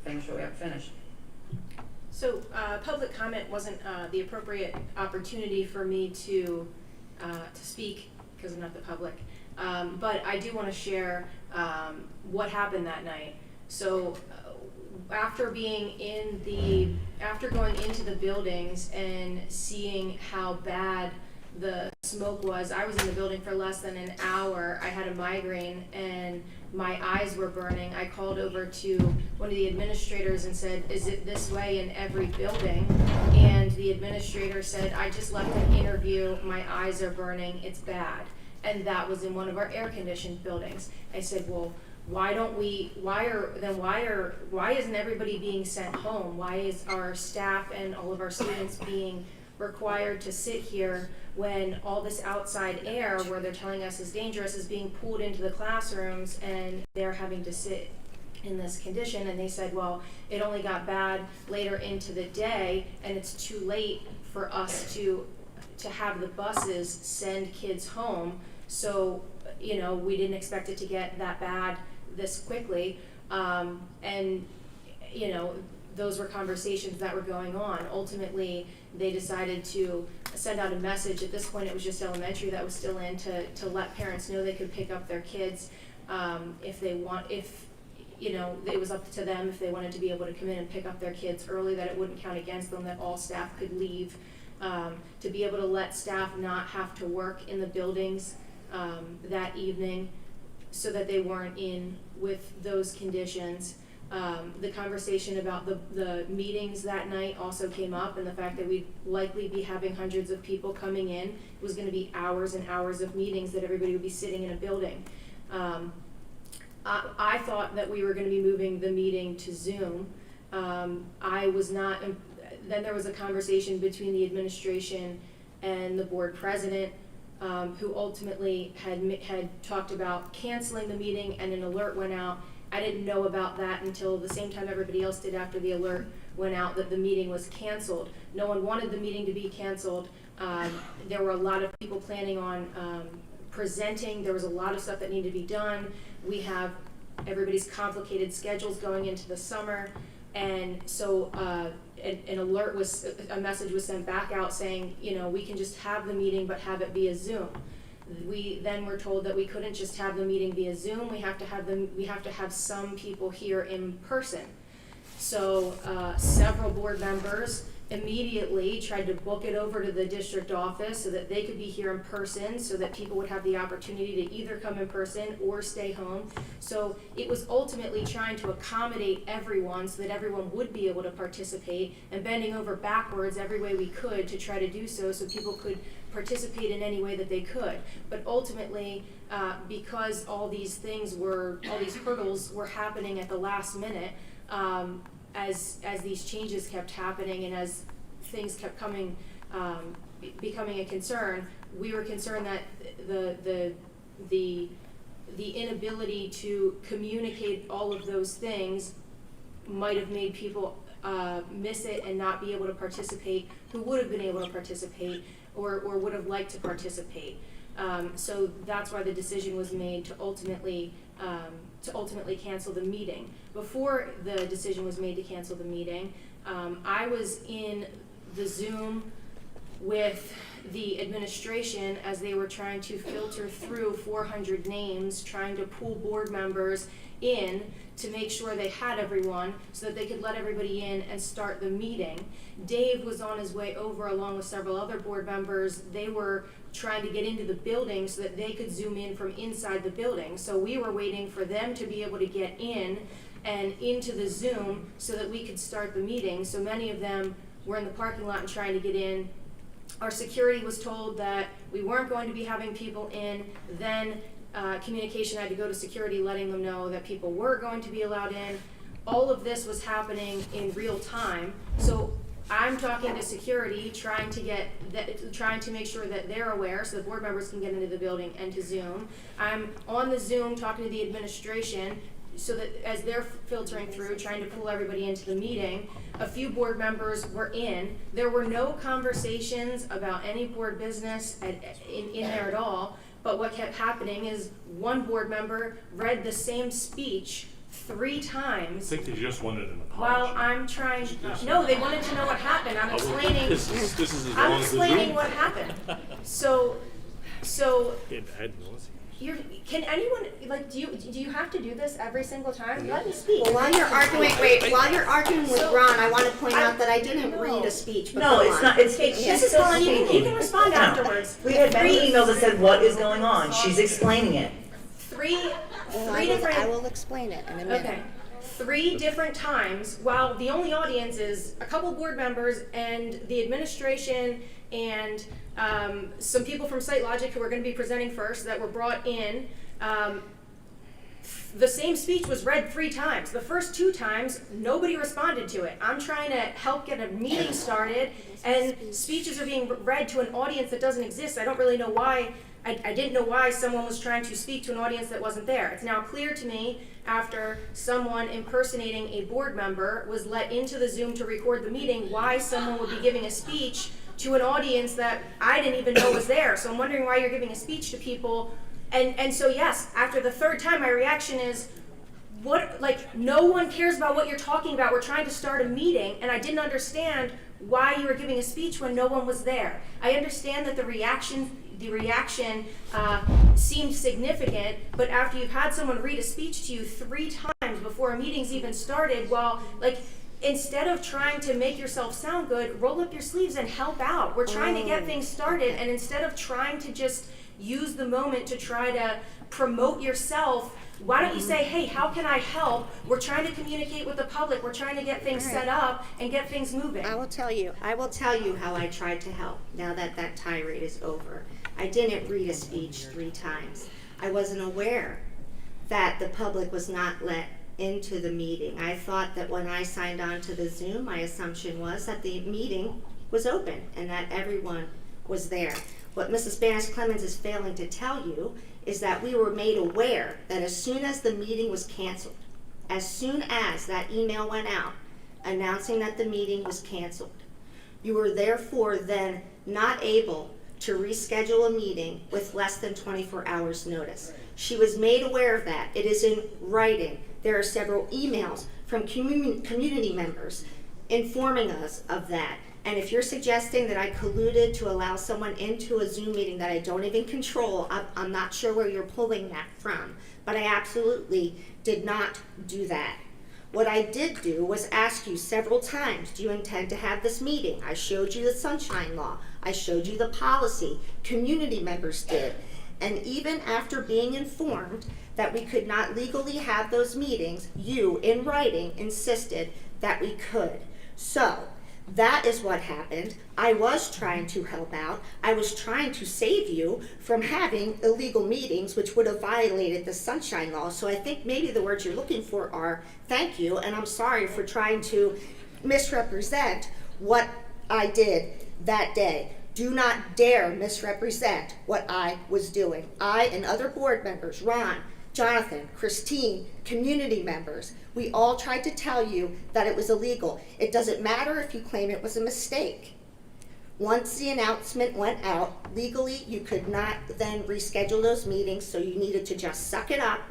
finish what we have to finish. So public comment wasn't the appropriate opportunity for me to speak because I'm not the public. But I do want to share what happened that night. So after going into the buildings and seeing how bad the smoke was, I was in the building for less than an hour. I had a migraine and my eyes were burning. I called over to one of the administrators and said, is it this way in every building? And the administrator said, I just left an interview, my eyes are burning, it's bad. And that was in one of our air-conditioned buildings. I said, well, why isn't everybody being sent home? Why is our staff and all of our students being required to sit here when all this outside air, where they're telling us is dangerous, is being pulled into the classrooms and they're having to sit in this condition? And they said, well, it only got bad later into the day and it's too late for us to have the buses send kids home. So, you know, we didn't expect it to get that bad this quickly. And, you know, those were conversations that were going on. Ultimately, they decided to send out a message. At this point, it was just elementary that was still in to let parents know they could pick up their kids if you know, it was up to them if they wanted to be able to come in and pick up their kids early, that it wouldn't count against them, that all staff could leave, to be able to let staff not have to work in the buildings that evening so that they weren't in with those conditions. The conversation about the meetings that night also came up, and the fact that we'd likely be having hundreds of people coming in. It was going to be hours and hours of meetings that everybody would be sitting in a building. I thought that we were going to be moving the meeting to Zoom. I was not. Then there was a conversation between the administration and the board president, who ultimately had talked about canceling the meeting, and an alert went out. I didn't know about that until the same time everybody else did after the alert went out that the meeting was canceled. No one wanted the meeting to be canceled. There were a lot of people planning on presenting. There was a lot of stuff that needed to be done. We have everybody's complicated schedules going into the summer. And so a message was sent back out saying, you know, we can just have the meeting, but have it via Zoom. We then were told that we couldn't just have the meeting via Zoom. We have to have some people here in person. So several board members immediately tried to book it over to the district office so that they could be here in person, so that people would have the opportunity to either come in person or stay home. So it was ultimately trying to accommodate everyone so that everyone would be able to participate, and bending over backwards every way we could to try to do so people could participate in any way that they could. But ultimately, because all these hurdles were happening at the last minute, as these changes kept happening and as things kept becoming a concern, we were concerned that the inability to communicate all of those things might have made people miss it and not be able to participate, who would have been able to participate or would have liked to participate. So that's why the decision was made to ultimately cancel the meeting. Before the decision was made to cancel the meeting, I was in the Zoom with the administration as they were trying to filter through 400 names, trying to pull board members in to make sure they had everyone so that they could let everybody in and start the meeting. Dave was on his way over along with several other board members. They were trying to get into the building so that they could Zoom in from inside the building. So we were waiting for them to be able to get in and into the Zoom so that we could start the meeting. So many of them were in the parking lot and trying to get in. Our security was told that we weren't going to be having people in. Then communication had to go to security letting them know that people were going to be allowed in. All of this was happening in real time. So I'm talking to security, trying to make sure that they're aware so the board members can get into the building and to Zoom. I'm on the Zoom talking to the administration so that as they're filtering through, trying to pull everybody into the meeting. A few board members were in. There were no conversations about any board business in there at all. But what kept happening is one board member read the same speech 3 times. I think they just wanted an apology. Well, I'm trying, no, they wanted to know what happened. I'm explaining, This is as I'm long as the explaining Zoom. what happened. So can anyone, like, do you have to do this every single time? Let me speak. Well, while you're arguing with Ron, I want to point out that I didn't read a speech. No, it's not, it's, Mrs. Cullen, you can respond afterwards. we had many emails that said, what is going on? She's explaining it. Three I different. will explain it in a minute. Okay. 3 different times, while the only audience is a couple board members and the administration and some people from Site Logic who are going to be presenting first that were brought in. The same speech was read 3 times. The first 2 times, nobody responded to it. I'm trying to help get a meeting started, and speeches are being read to an audience that doesn't exist. I don't really know why. I didn't know why someone was trying to speak to an audience that wasn't there. It's now clear to me, after someone impersonating a board member was let into the Zoom to record the meeting, why someone would be giving a speech to an audience that I didn't even know was there. So I'm wondering why you're giving a speech to people. And so yes, after the 3rd time, my reaction is, what, like, no one cares about what you're talking about. We're trying to start a meeting, and I didn't understand why you were giving a speech when no one was there. I understand that the reaction seemed significant, but after you've had someone read a speech to you 3 times before a meeting's even started, well, like, instead of trying to make yourself sound good, roll up your sleeves and help out. We're trying to get things started, and instead of trying to just use the moment to try to promote yourself, why don't you say, hey, how can I help? We're trying to communicate with the public. We're trying to get things set up and get things moving. I will tell you how I tried to help now that that tirade is over. I didn't read a speech 3 times. I wasn't aware that the public was not let into the meeting. I thought that when I signed on to the Zoom, my assumption was that the meeting was open and that everyone was there. What Mrs. Banis-Clemens is failing to tell you is that we were made aware that as soon as the meeting was canceled, as soon as that email went out announcing that the meeting was canceled, you were therefore then not able to reschedule a meeting with less than 24 hours notice. She was made aware of that. It is in writing. There are several emails from community members informing us of that. And if you're suggesting that I colluded to allow someone into a Zoom meeting that I don't even control, I'm not sure where you're pulling that from. But I absolutely did not do that. What I did do was ask you several times, do you intend to have this meeting? I showed you the Sunshine Law. I showed you the policy. Community members did. And even after being informed that we could not legally have those meetings, you, in writing, insisted that we could. So, that is what happened. I was trying to help out. I was trying to save you from having illegal meetings, which would have violated the Sunshine Law. So I think maybe the words you're looking for are thank you, and I'm sorry for trying to misrepresent what I did that day. Do not dare misrepresent what I was doing. I and other board members, Ron, Jonathan, Christine, community members, we all tried to tell you that it was illegal. It doesn't matter if you claim it was a mistake. Once the announcement went out, legally you could not then reschedule those meetings, so you needed to just suck it up,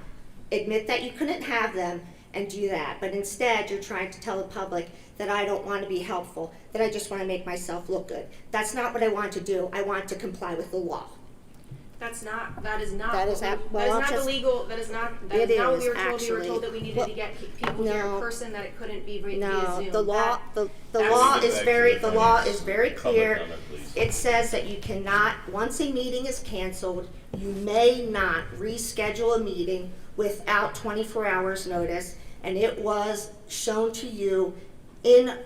admit that you couldn't have them, and do that. But instead, you're trying to tell the public that I don't want to be helpful, that I just want to make myself look good. That's not what I want to do. I want to comply with the law. That is not the legal, it that is not what we were told. We were told that we needed to get people here in person, that it couldn't be via Zoom. The law is very clear. It says that you cannot, once a meeting is canceled, you may not reschedule a meeting without 24 hours notice, and it was shown to you in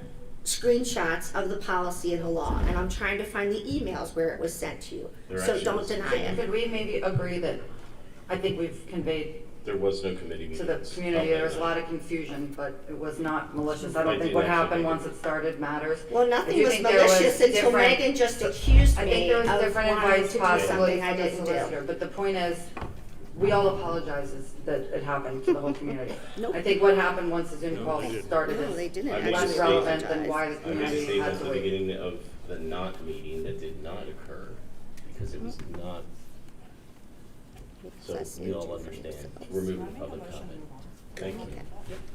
screenshots of the policy and the law, and I'm trying to find the emails where it was sent to you. So don't deny it. Could we maybe agree that, I think we've conveyed There was no committee meeting. to the community, there was a lot of confusion, but it was not malicious. I don't think what happened once it started matters. Well, nothing I do was think there was malicious until different- Megan just accused I me think there was of different wanting advice to do possibly something I from the didn't solicitor, do. but the point is, we all apologize that it happened to the whole community. Nope. I think what happened once the Zoom call started No, they is didn't. I made a less statement. relevant than why the I made a community statement had at to the wait. beginning of the not meeting that did not occur because it was not. So we all understand. We're moving to public comment. Thank you. Okay.